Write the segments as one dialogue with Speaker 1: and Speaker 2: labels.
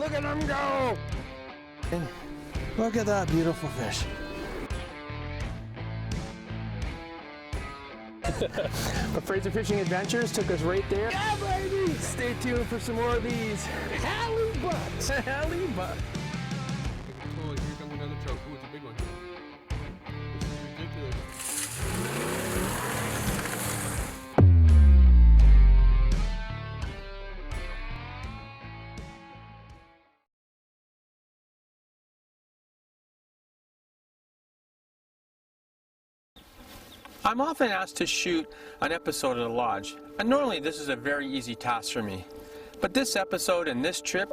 Speaker 1: Look at him go! Look at that beautiful fish. But Fraser Fishing Adventures took us right there. Yeah, baby! Stay tuned for some more of these halibut. Halibut.
Speaker 2: Oh, here comes another trout. Ooh, it's a big one. This is ridiculous.
Speaker 3: I'm often asked to shoot an episode at the lodge, and normally this is a very easy task for me. But this episode and this trip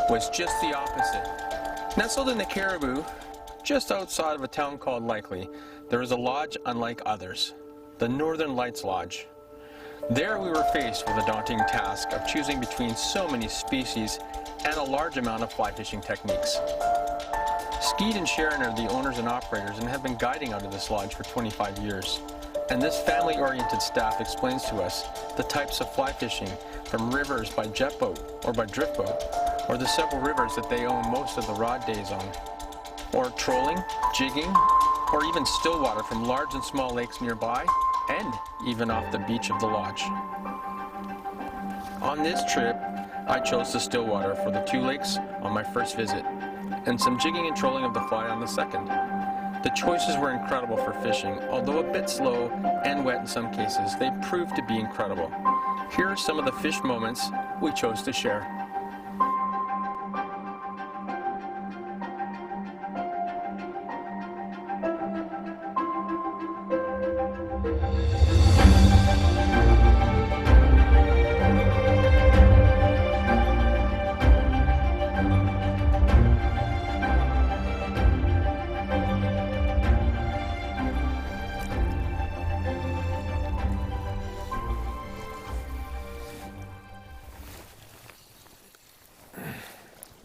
Speaker 3: was just the opposite. Nestled in the Caribou, just outside of a town called Likely, there is a lodge unlike others, the Northern Lights Lodge. There we were faced with a daunting task of choosing between so many species and a large amount of fly fishing techniques. Skeet and Sharon are the owners and operators and have been guiding out of this lodge for 25 years. And this family-oriented staff explains to us the types of fly fishing from rivers by jet boat or by drift boat, or the several rivers that they own most of the rod days on, or trolling, jigging, or even still water from large and small lakes nearby, and even off the beach of the lodge. On this trip, I chose the Stillwater for the 2 lakes on my first visit, and some jigging and trolling of the fly on the second. The choices were incredible for fishing. Although a bit slow and wet in some cases, they proved to be incredible. Here are some of the fish moments we chose to share.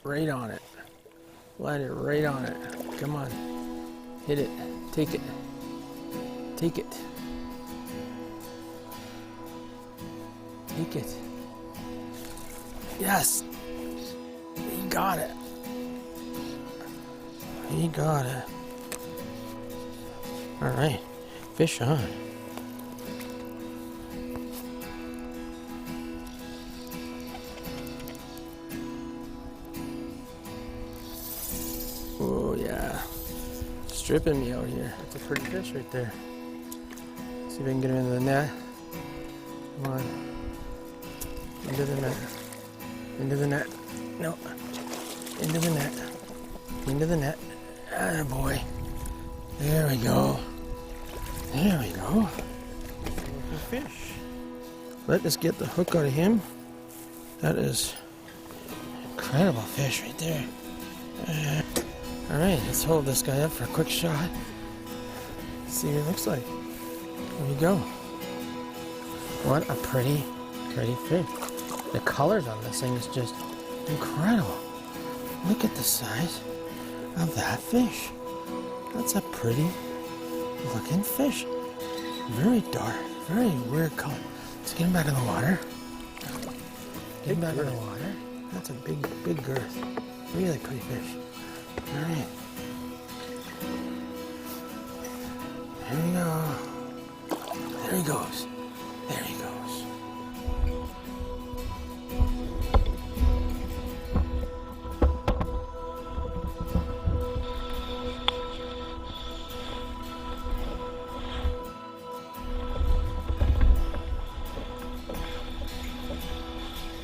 Speaker 1: Right on it. Land it right on it. Come on. Hit it. Take it. Take it. Take it. Yes. He got it. He got it. All right. Fish on. Oh yeah, stripping me out here. That's a pretty fish right there. See if I can get him into the net. Come on. Into the net. Into the net. No. Into the net. Into the net. Ah, boy. There we go. There we go. Fish. Let us get the hook out of him. That is incredible fish right there. All right, let's hold this guy up for a quick shot. See what it looks like. There we go. What a pretty fish. The colors on this thing is just incredible. Look at the size of that fish. That's a pretty looking fish. Very dark, very weird color. Let's get him back in the water. Get him back in the water. That's a big girth. Really pretty fish. All right. There we go. There he goes. There he goes.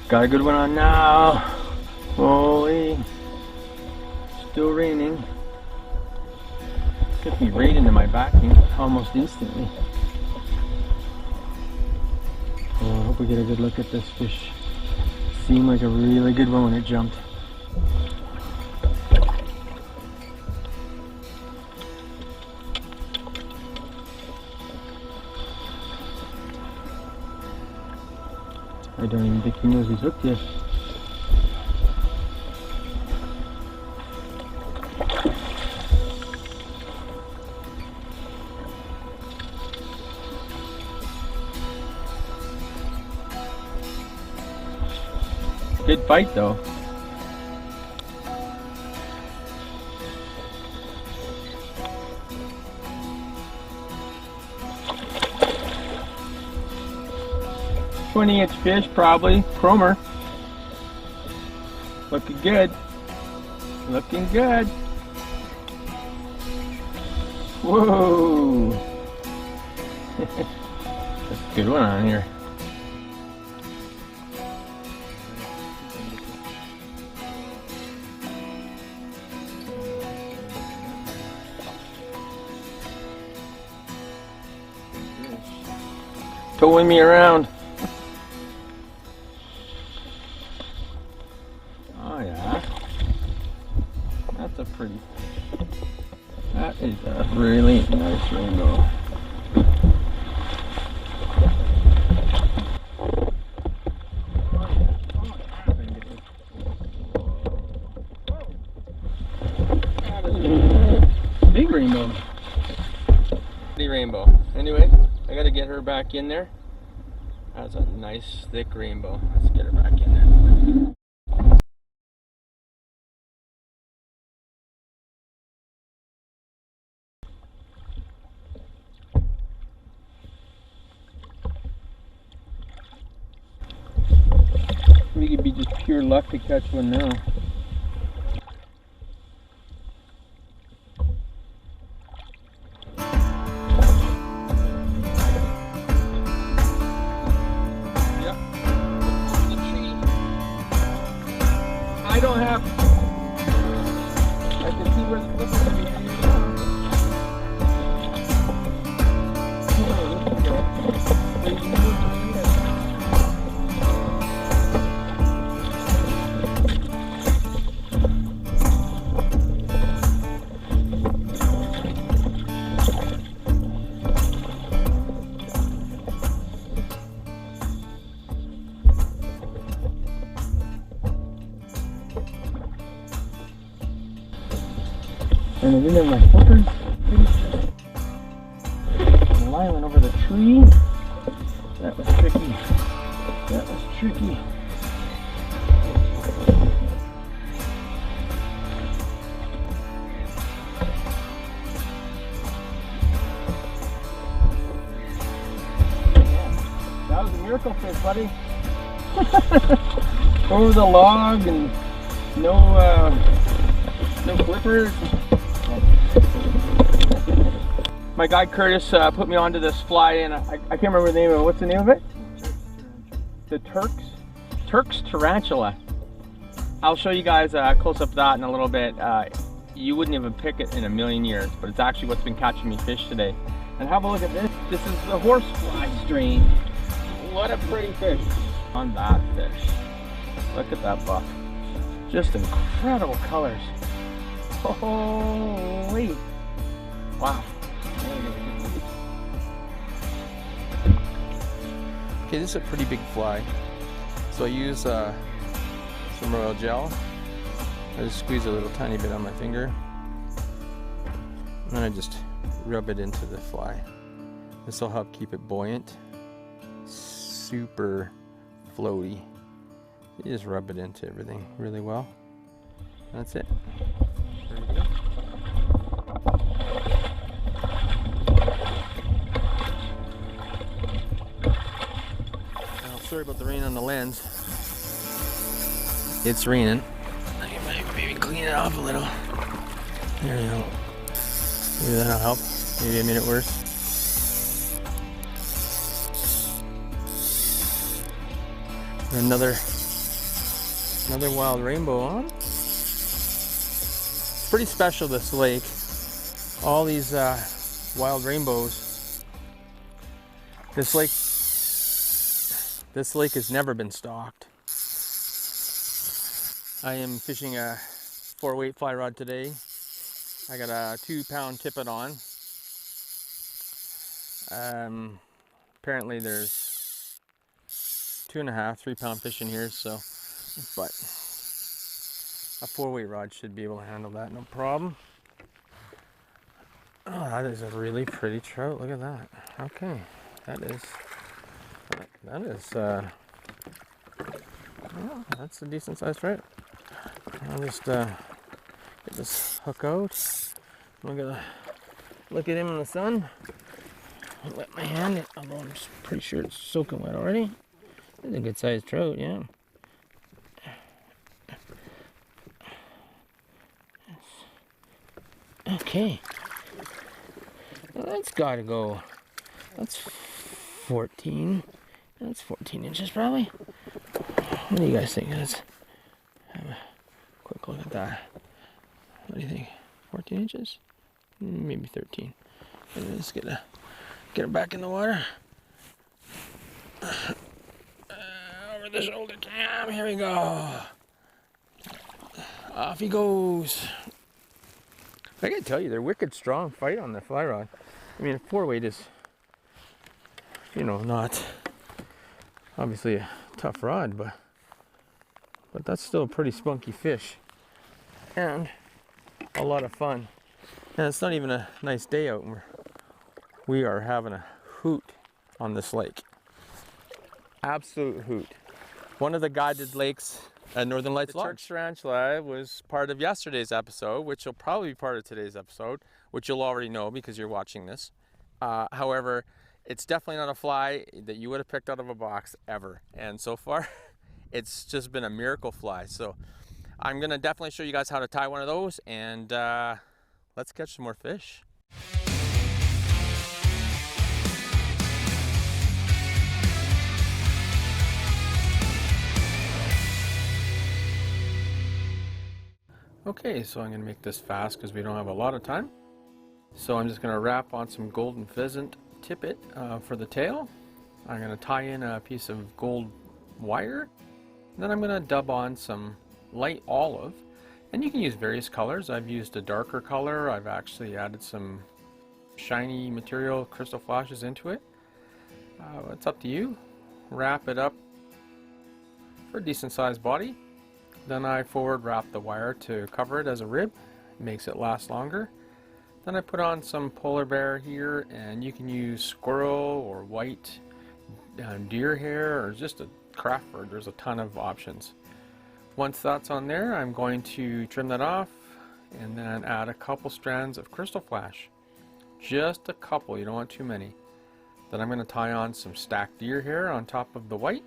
Speaker 3: Got a good one on now. Holy. Still raining. Took me right into my backing almost instantly. Oh, I hope we get a good look at this fish. Seemed like a really good one when it jumped. I don't even think he knows he's hooked yet. Good bite though. 20-inch fish, probably. Chromer. Looking good. Looking good. Whoa. That's a good one on here. Towing me around. Oh yeah. That's a pretty. That is a really nice rainbow. Big rainbow. Big rainbow. Anyway, I gotta get her back in there. That's a nice thick rainbow. Let's get her back in there. We could be just pure luck to catch one now. I don't have. I can see where the flipper is. And I didn't have my flippers. The line went over the tree. That was tricky. That was tricky. That was a miracle fish, buddy. Over the log and no flippers. My guy Curtis put me onto this fly, and I can't remember the name of it. What's the name of it? The Turk's Tarantula. I'll show you guys a close up of that in a little bit. You wouldn't even pick it in a million years, but it's actually what's been catching me fish today. And have a look at this. This is the horsefly strain. What a pretty fish on that fish. Look at that buck. Just incredible colors. Holy! Wow.
Speaker 1: Okay, this is a pretty big fly. So I use some royal gel. I just squeeze a little tiny bit on my finger. And then I just rub it into the fly. This will help keep it buoyant. Super floaty. You just rub it into everything really well. That's it. Ready to go. Sorry about the rain on the lens. It's raining. I might maybe clean it off a little. There you go. Maybe that'll help. Maybe I made it worse. Another wild rainbow on. It's pretty special, this lake. All these wild rainbows. This lake has never been stocked. I am fishing a 4-weight fly rod today. I got a 2-pound tippet on. Apparently there's 2.5, 3-pound fish in here, so, but a 4-weight rod should be able to handle that, no problem. Oh, that is a really pretty trout. Look at that. Okay, oh, that's a decent sized trout. I'll just get this hook out. I'm gonna look at him in the sun. I'll let my hand, although I'm pretty sure it's soaking wet already. That's a good sized trout, yeah. Okay. Well, that's gotta go. That's 14. That's 14 inches probably. What do you guys think? Let's have a quick look at that. What do you think? 14 inches? Maybe 13. Let's get it back in the water. Over the shoulder cam. Here we go. Off he goes. I gotta tell you, they're wicked strong fight on the fly rod. I mean, a 4-weight is, you know, not obviously a tough rod, but that's still a pretty spunky fish and a lot of fun. And it's not even a nice day out, and we are having a hoot on this lake. Absolute hoot. One of the guided lakes at Northern Lights Lodge. The Turk's tarantula was part of yesterday's episode, which will probably be part of today's episode, which you'll already know because you're watching this. However, it's definitely not a fly that you would have picked out of a box ever. And so far, it's just been a miracle fly. So I'm gonna definitely show you guys how to tie one of those, and let's catch some more fish. Okay, so I'm going to make this fast because we don't have a lot of time. So I'm just going to wrap on some golden pheasant tippet for the tail. I'm going to tie in a piece of gold wire. Then I'm going to dub on some light olive. And you can use various colors. I've used a darker color. I've actually added some shiny material, crystal flashes into it. It's up to you. Wrap it up for a decent sized body. Then I forward wrap the wire to cover it as a rib, makes it last longer. Then I put on some polar bear here, and you can use squirrel or white deer hair or just a craft bird. There's a ton of options. Once that's on there, I'm going to trim that off and then add a couple strands of crystal flash. Just a couple, you don't want too many. Then I'm going to tie on some stacked deer hair on top of the white.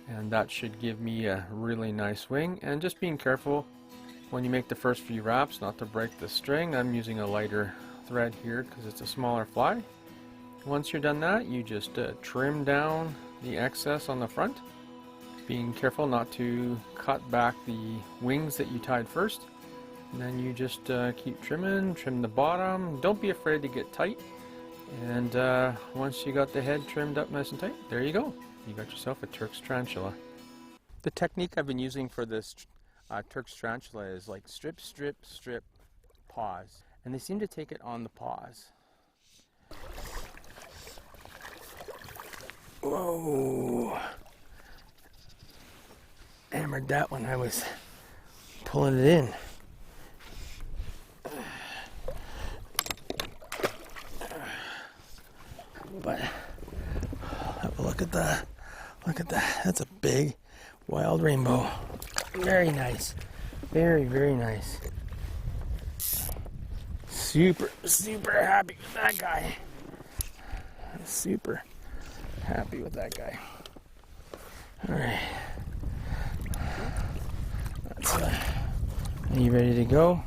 Speaker 1: And that should give me a really nice wing. And just being careful when you make the first few wraps not to break the string. I'm using a lighter thread here because it's a smaller fly. Once you're done that, you just trim down the excess on the front, being careful not to cut back the wings that you tied first. And then you just keep trimming, trim the bottom. Don't be afraid to get tight. And once you got the head trimmed up nice and tight, there you go. You got yourself a Turk's tarantula. The technique I've been using for this Turk's tarantula is like strip, strip, strip, pause. And they seem to take it on the pause. Whoa. Hammered that when I was pulling it in. But have a look at that. Look at that. That's a big wild rainbow. Very nice. Very, very nice. Super, super happy with that guy. Super happy with that guy. Alright. That's are you ready to go?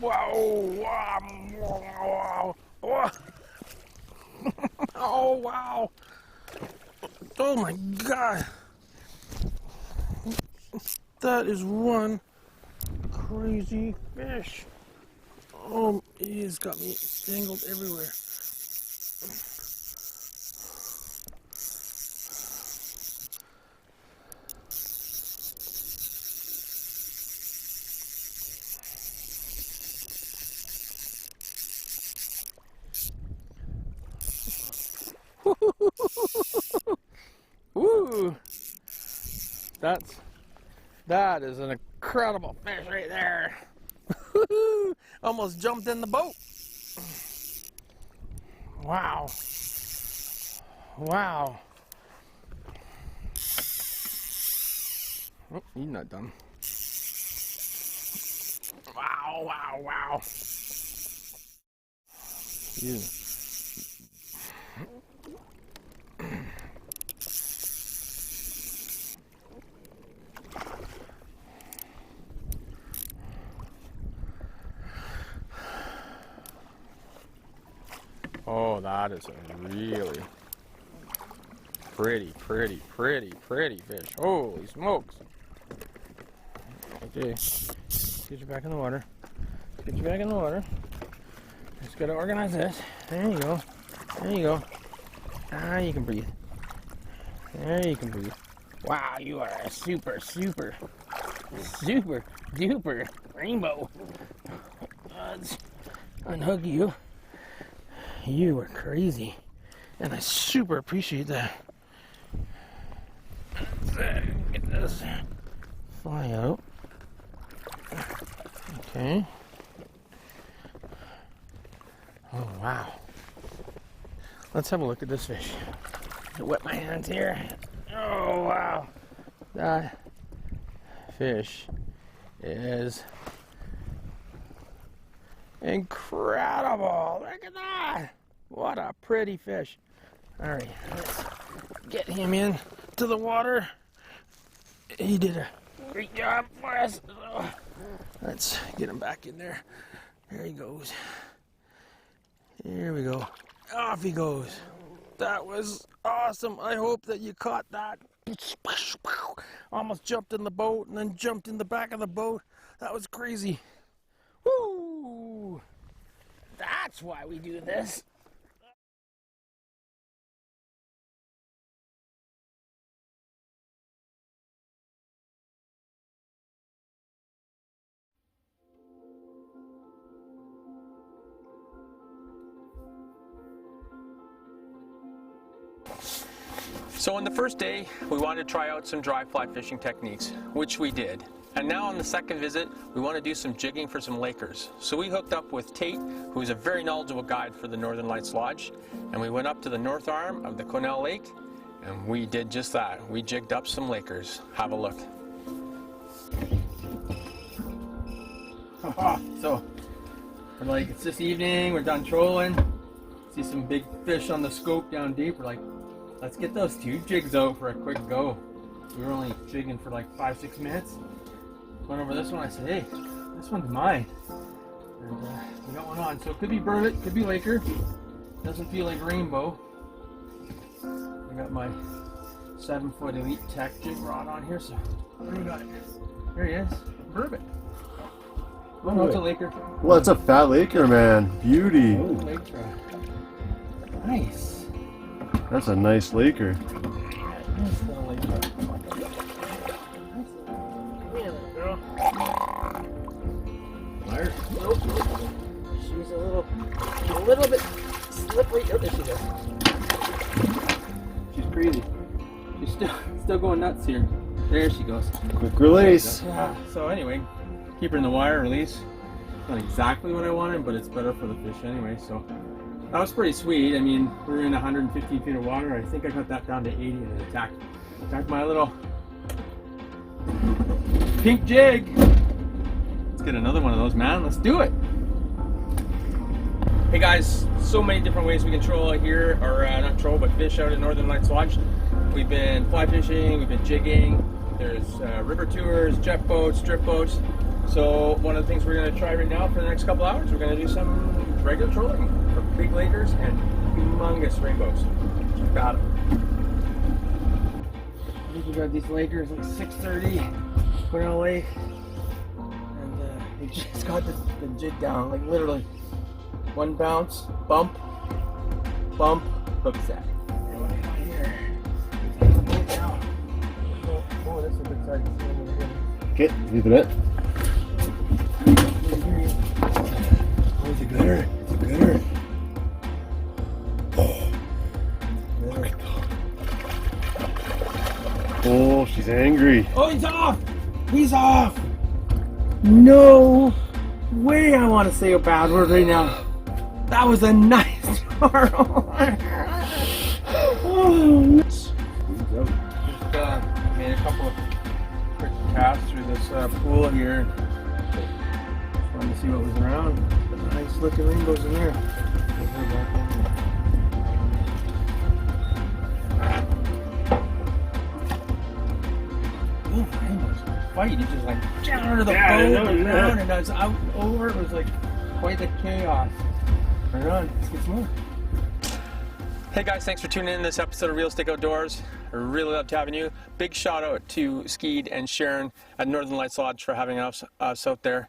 Speaker 1: Wow, wow, wow. Oh, wow. Oh, my God. That is one crazy fish. Oh, he's got me tangled everywhere. Woo! That is an incredible fish right there. Almost jumped in the boat. Wow. Wow. Oh, he's not done. Wow. Wow, wow, wow. You. Oh, that is a really pretty fish. Holy smokes. Okay, get you back in the water. Get you back in the water. Just gotta organize this. There you go. There you go. Ah, you can breathe. There you can breathe. Wow, you are a super duper rainbow. Let's unhook you. You were crazy. And I super appreciate that. Get this. Fly out. Okay. Oh, wow. Let's have a look at this fish. Wet my hands here. Oh, wow. That fish is incredible. Look at that. What a pretty fish. All right, let's get him in to the water. He did a great job for us. Let's get him back in there. There he goes. Here we go. Off he goes. That was awesome. I hope that you caught that. Almost jumped in the boat and then jumped in the back of the boat. That was crazy. Woo! That's why we do this.
Speaker 3: So on the first day, we wanted to try out some dry fly fishing techniques, which we did. And now on the second visit, we want to do some jigging for some Lakers. So we hooked up with Tate, who is a very knowledgeable guide for the Northern Lights Lodge, and we went up to the north arm of the Quesnel Lake, and we did just that. We jigged up some Lakers. Have a look. So, we're like, it's this evening, we're done trolling, see some big fish on the scope down deep, we're like, let's get those two jigs out for a quick go. We were only jigging for like 5-6 minutes. Went over this one, I said, hey, this one's mine. And we got one on. So it could be burbot, could be Laker. Doesn't feel like rainbow. I got my 7-foot Elite Tech jig rod on here, so what do we got? There he is, burbot. Oh no, it's a Laker.
Speaker 4: Well, it's a fat Laker, man. Beauty.
Speaker 3: Oh, lake trout. Nice.
Speaker 4: That's a nice Laker.
Speaker 3: Nice little lake trout. Liar. Nope. She's a little bit slippery. Oh, there she goes. She's crazy. She's still going nuts here. There she goes.
Speaker 4: Quick release.
Speaker 3: Yeah. So anyway, keep her in the wire, release. Not exactly what I wanted, but it's better for the fish anyway. So that was pretty sweet. I mean, we were in 115 feet of water. I think I got that down to 80 and it attacked my little pink jig. Let's get another one of those, man. Let's do it. Hey guys, so many different ways we can troll out here, or not troll, but fish out at Northern Lights Lodge. We've been fly fishing, we've been jigging, there's river tours, jet boats, strip boats. So one of the things we're going to try right now for the next couple hours, we're going to do some regular trolling for big Lakers and humongous rainbows. Got them. I think we got these Lakers like 6:30, Quesnel Lake, and we just got the jig down, like literally one bounce, bump, bump, hook set. Oh, that's a good size.
Speaker 4: Okay, leave it at.
Speaker 1: Oh, it's a gooder. It's a gooder.
Speaker 4: Oh, she's angry.
Speaker 3: Oh, he's off! He's off! No way I want to say a bad word right now. That was a nice twirl. Just made a couple of quick casts through this pool here.
Speaker 1: wanted to see what was around. Nice looking rainbows in there. Ooh, rainbows fight. It just like down under the boat and around, and I was out over. It was like quite the chaos. Right on, let's get some more.
Speaker 3: Hey guys, thanks for tuning in to this episode of Realistic Outdoors. I really loved having you. Big shout out to Skeed and Sharon at Northern Lights Lodge for having us out there.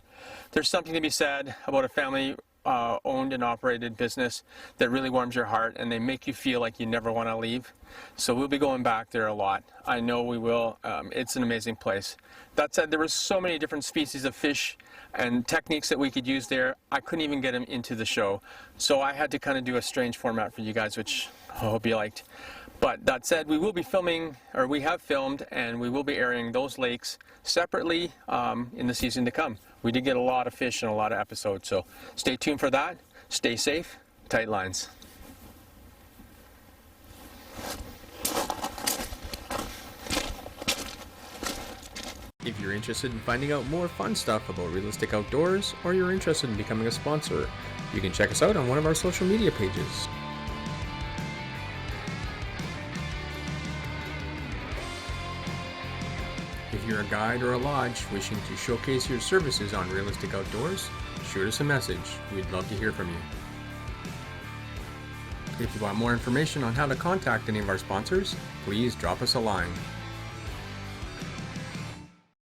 Speaker 3: There's something to be said about a family owned and operated business that really warms your heart, and they make you feel like you never want to leave. So we'll be going back there a lot. I know we will. It's an amazing place. That said, there were so many different species of fish and techniques that we could use there. I couldn't even get them into the show. So I had to kind of do a strange format for you guys, which I hope you liked. But that said, we will be filming, or we have filmed, and we will be airing those lakes separately in the season to come. We did get a lot of fish in a lot of episodes, so stay tuned for that. Stay safe, tight lines.
Speaker 2: If you're interested in finding out more fun stuff about Realistic Outdoors, or you're interested in becoming a sponsor, you can check us out on one of our social media pages. If you're a guide or a lodge wishing to showcase your services on Realistic Outdoors, shoot us a message. We'd love to hear from you. If you want more information on how to contact any of our sponsors, please drop us a line.